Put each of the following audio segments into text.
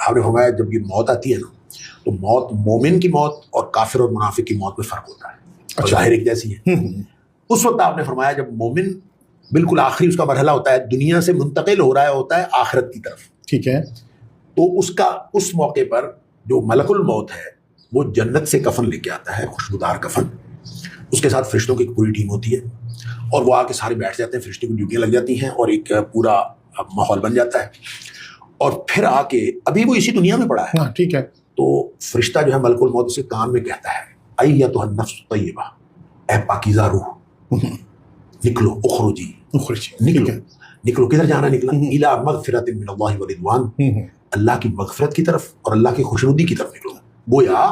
آپ نے فرمایا جب یہ موت آتی ہے نا تو موت مومن کی موت اور کافر اور منافق کی موت میں فرق ہوتا ہے، اور ظاہر ایک جیسی ہے۔ اس وقت آپ نے فرمایا جب مومن بالکل آخری اس کا مرحلہ ہوتا ہے، دنیا سے منتقل ہو رہا ہوتا ہے آخرت کی طرف، ٹھیک ہے، تو اس موقع پر جو ملک الموت ہے وہ جنت سے کفن لے کے آتا ہے، خوشبودار کفن، اس کے ساتھ فرشتوں کی ایک پوری ٹیم ہوتی ہے، اور وہ آ کے سارے بیٹھ جاتے ہیں، فرشتوں کی ڈیوٹیاں لگ جاتی ہیں اور ایک پورا ماحول بن جاتا ہے، اور پھر آ کے ابھی وہ اسی دنیا میں پڑا ہے، ٹھیک ہے، تو فرشتہ جو ہے ملک الموت اسے کان میں کہتا ہے ایتھا النفس الطیبہ، اے پاکیزہ روح نکلو، اخرجی، نکلو، کدھر جانا نکلا؟ الی مغفرۃ من اللہ ورضوان، اللہ کی مغفرت کی طرف اور اللہ کی خوشنودی کی طرف نکلو۔ گویا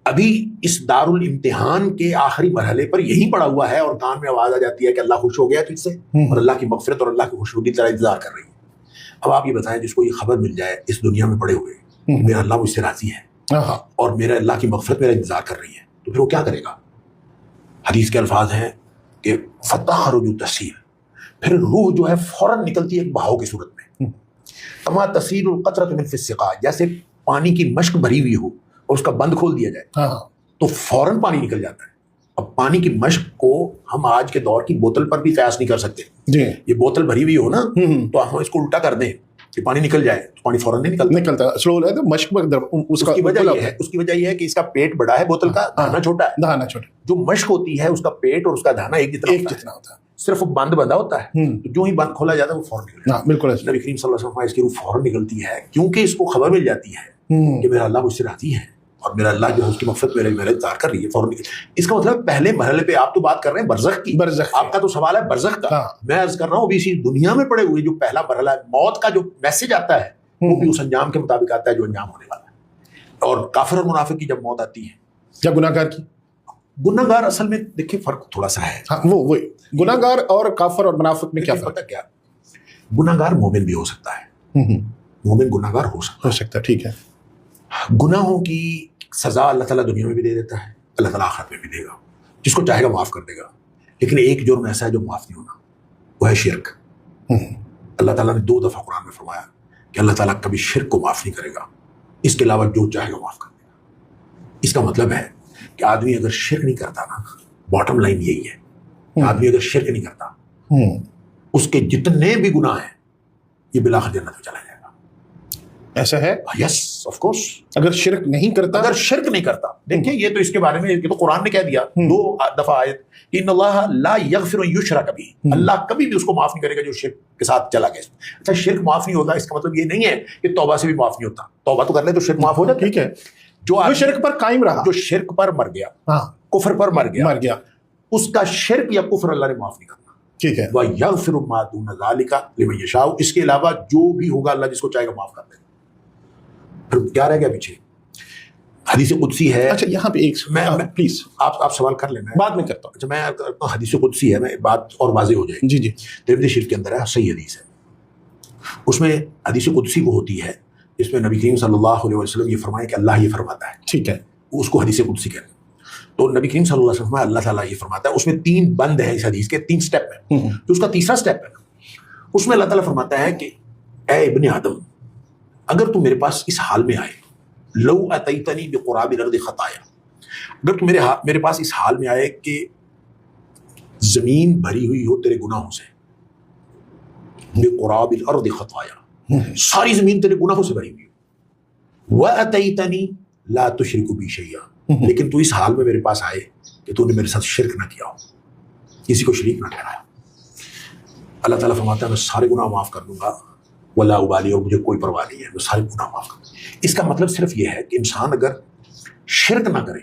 ابھی اس دار الامتحان کے آخری مرحلے پر یہی پڑا ہوا ہے، اور کان میں آواز آ جاتی ہے کہ اللہ خوش ہو گیا تجھ سے اور اللہ کی مغفرت اور اللہ کی خوشنودی تیرا انتظار کر رہی ہے۔ اب آپ یہ بتائیں جس کو یہ خبر مل جائے اس دنیا میں پڑے ہوئے میرا اللہ مجھ سے راضی ہے اور میرا اللہ کی مغفرت میرا انتظار کر رہی ہے، تو پھر وہ کیا کرے گا؟ حدیث کے الفاظ ہیں کہ فتخرج تسیل، پھر روح جو ہے فوراً نکلتی ہے ایک بہاؤ کی صورت میں، کما تسیل القطرۃ من فی السقاء، جیسے پانی کی مشک بھری ہوئی ہو اور اس کا بند کھول دیا جائے تو فوراً پانی نکل جاتا ہے۔ اب پانی کی مشق کو ہم آج کے دور کی بوتل پر بھی قیاس نہیں کر سکتے، جی، یہ بوتل بھری ہوئی ہو نا تو ہم اس کو الٹا کر دیں کہ پانی نکل جائے تو پانی فوراً نہیں نکلتا، سلو ہے تو مشق میں اس کی وجہ یہ ہے کہ اس کا پیٹ بڑا ہے، بوتل کا دھانا چھوٹا ہے، دھانا چھوٹا، جو مشق ہوتی ہے اس کا پیٹ اور اس کا دھانا ایک جتنا ہوتا ہے، صرف بند بندہ ہوتا ہے، تو جو ہی بند کھولا جاتا ہے وہ فوراً نکل جاتا ہے۔ بالکل نبی کریم صلی اللہ علیہ وسلم اس کی روح فوراً نکلتی ہے کیونکہ اس کو خبر مل جاتی ہے کہ میرا اللہ مجھ سے راضی ہے اور میرا اللہ جو ہے اس کی مغفرت میرا انتظار کر رہی ہے، فوراً نکل۔ اس کا مطلب پہلے مرحلے پہ آپ تو بات کر رہے ہیں برزخ کی، آپ کا تو سوال ہے برزخ کا، میں عرض کر رہا ہوں ابھی اسی دنیا میں پڑے ہوئے جو پہلا مرحلہ ہے، موت کا جو میسج آتا ہے وہ بھی اس انجام کے مطابق آتا ہے جو انجام ہونے والا ہے۔ اور کافر اور منافق کی جب موت آتی ہے، جب گناہگار کی، گناہگار اصل میں دیکھیں فرق تھوڑا سا ہے، وہ گناہگار اور کافر اور منافق میں کیا فرق؟ کیا گناہگار مومن بھی ہو سکتا ہے، مومن گناہگار ہو سکتا ہے، ٹھیک ہے، گناہوں کی سزا اللہ تعالیٰ دنیا میں بھی دے دیتا ہے، اللہ تعالیٰ آخرت میں بھی دے گا، جس کو چاہے گا معاف کر دے گا، لیکن ایک جرم ایسا ہے جو معاف نہیں ہونا، وہ ہے شرک۔ اللہ تعالیٰ نے 2 دفعہ قرآن میں فرمایا کہ اللہ تعالیٰ کبھی شرک کو معاف نہیں کرے گا، اس کے علاوہ جو چاہے گا معاف کر دے گا۔ اس کا مطلب ہے کہ آدمی اگر شرک نہیں کرتا نا، باٹم لائن یہی ہے کہ آدمی اگر شرک نہیں کرتا اس کے جتنے بھی گناہ ہیں یہ بالآخر جنت میں چلا جائے گا۔ ایسا ہے؟ یس آف کورس، اگر شرک نہیں کرتا، دیکھیں یہ تو اس کے بارے میں یہ تو قرآن نے کہہ دیا 2 دفعہ آیت کہ ان اللہ لا یغفر ان یشرک بہ، اللہ کبھی بھی اس کو معاف نہیں کرے گا جو شرک کے ساتھ چلا گیا۔ اچھا شرک معاف نہیں ہوگا اس کا مطلب یہ نہیں ہے کہ توبہ سے بھی معاف نہیں ہوتا، توبہ تو کر لے تو شرک معاف ہو جاتا، ٹھیک ہے، جو شرک پر قائم رہا، جو شرک پر مر گیا، کفر پر مر گیا، اس کا شرک یا کفر اللہ نے معاف نہیں کرنا، ٹھیک ہے، وَيَغْفِرُ مَا دُونَ ذَلِكَ لِمَن يَشَاءُ، اس کے علاوہ جو بھی ہوگا اللہ جس کو چاہے گا معاف کر دے گا۔ پھر کیا رہ گیا پیچھے؟ حدیث قدسی ہے۔ اچھا یہاں پہ ایک میں پلیز آپ سوال کر لیں، بعد میں کرتا ہوں۔ اچھا میں کرتا ہوں، حدیث قدسی ہے، میں بات اور واضح ہو جائے گی۔ جی ترمذی شریف کے اندر ہے، صحیح حدیث ہے، اس میں حدیث قدسی وہ ہوتی ہے جس میں نبی کریم صلی اللہ علیہ وسلم یہ فرمائے کہ اللہ یہ فرماتا ہے، ٹھیک ہے، اس کو حدیث قدسی کہتے ہیں۔ تو نبی کریم صلی اللہ علیہ وسلم اللہ تعالیٰ یہ فرماتا ہے، اس میں 3 بند ہیں اس حدیث کے، 3 سٹیپ ہیں، جو اس کا تیسرا سٹیپ ہے اس میں اللہ تعالیٰ فرماتا ہے کہ اے ابن آدم، اگر تو میرے پاس اس حال میں آئے، لو اتیتنی بقراب الارض خطایا، اگر تو میرے پاس اس حال میں آئے کہ زمین بھری ہوئی ہو تیرے گناہوں سے، بقراب الارض خطایا، ساری زمین تیرے گناہوں سے بھری ہوئی ہو، واتیتنی لا تشرک بی شیئا، لیکن تو اس حال میں میرے پاس آئے کہ تو نے میرے ساتھ شرک نہ کیا ہو، کسی کو شریک نہ ٹھہرایا، اللہ تعالیٰ فرماتا ہے میں سارے گناہ معاف کر دوں گا، ولا ابالی، اور مجھے کوئی پرواہ نہیں ہے، میں سارے گناہ معاف کر دوں گا۔ اس کا مطلب صرف یہ ہے کہ انسان اگر شرک نہ کرے،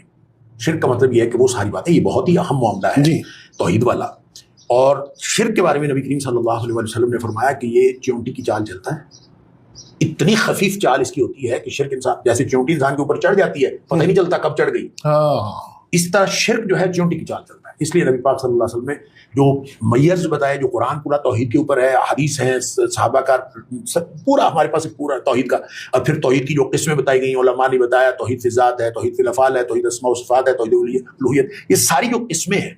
شرک کا مطلب یہ ہے کہ وہ ساری باتیں، یہ بہت ہی اہم معاملہ ہے توحید والا، اور شرک کے بارے میں نبی کریم صلی اللہ علیہ وسلم نے فرمایا کہ یہ چیونٹی کی چال چلتا ہے، اتنی خفیف چال اس کی ہوتی ہے کہ شرک انسان جیسے چیونٹی انسان کے اوپر چڑھ جاتی ہے پتہ نہیں چلتا کب چڑھ گئی، اس طرح شرک جو ہے چیونٹی کی چال چلتا ہے۔ اس لیے نبی پاک صلی اللہ علیہ وسلم نے جو میئرز بتائے، جو قرآن پورا توحید کے اوپر ہے، حدیث ہیں صحابہ کا پورا، ہمارے پاس پورا توحید کا، اور پھر توحید کی جو قسمیں بتائی گئی علماء نے بتایا، توحید فی ذات ہے، توحید فی الافعال ہے، توحید اسماء و صفات ہے، توحید الوہیت، یہ ساری جو قسمیں ہیں،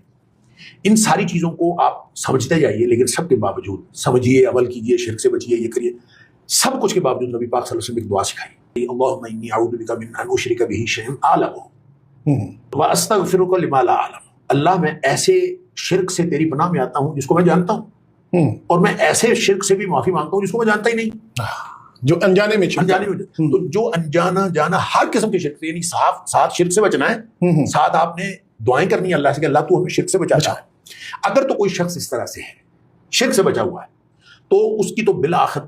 ان ساری چیزوں کو آپ سمجھتے جائیے، لیکن سب کے باوجود سمجھیے، عمل کیجیے، شرک سے بچیے، یہ کریے، سب کچھ کے باوجود نبی پاک صلی اللہ علیہ وسلم ایک دعا سکھائی، اللہم انی اعوذ بک من ان اشرک بہ شیئا اعلمہ واستغفرک لما لا اعلم، اللہ میں ایسے شرک سے تیری پناہ میں آتا ہوں جس کو میں جانتا ہوں، اور میں ایسے شرک سے بھی معافی مانگتا ہوں جس کو میں جانتا ہی نہیں، جو انجانے میں انجانے میں۔ تو جو انجانا جانا ہر قسم کے شرک سے، یعنی ساتھ شرک سے بچنا ہے، ساتھ آپ نے دعائیں کرنی ہے اللہ سے کہ اللہ تو ہمیں شرک سے بچا ہے۔ اگر تو کوئی شخص اس طرح سے ہے، شرک سے بچا ہوا ہے، تو اس کی تو بالآخر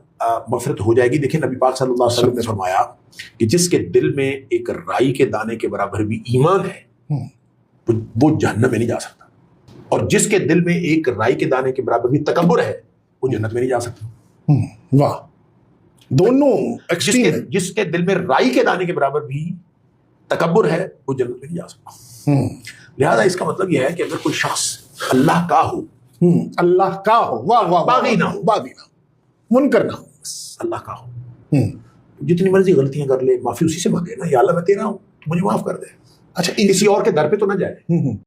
مغفرت ہو جائے گی۔ دیکھیں نبی پاک صلی اللہ علیہ وسلم نے فرمایا کہ جس کے دل میں ایک رائی کے دانے کے برابر بھی ایمان ہے وہ جہنم میں نہیں جا سکتا، اور جس کے دل میں ایک رائی کے دانے کے برابر بھی تکبر ہے وہ جنت میں نہیں جا سکتا۔ واہ، دونوں ایکسٹریم۔ جس کے دل میں رائی کے دانے کے برابر بھی تکبر ہے وہ جنت میں نہیں جا سکتا۔ لہذا اس کا مطلب یہ ہے کہ اگر کوئی شخص اللہ کا ہو، اللہ کا ہو، واہ واہ، باغی نہ ہو، باغی نہ ہو، منکر نہ ہو، بس اللہ کا ہو، جتنی مرضی غلطیاں کر لے معافی اسی سے مانگے نا، یا اللہ میں تیرا ہوں تو مجھے معاف کر دے، اچھا کسی اور کے در پہ تو نہ جائے۔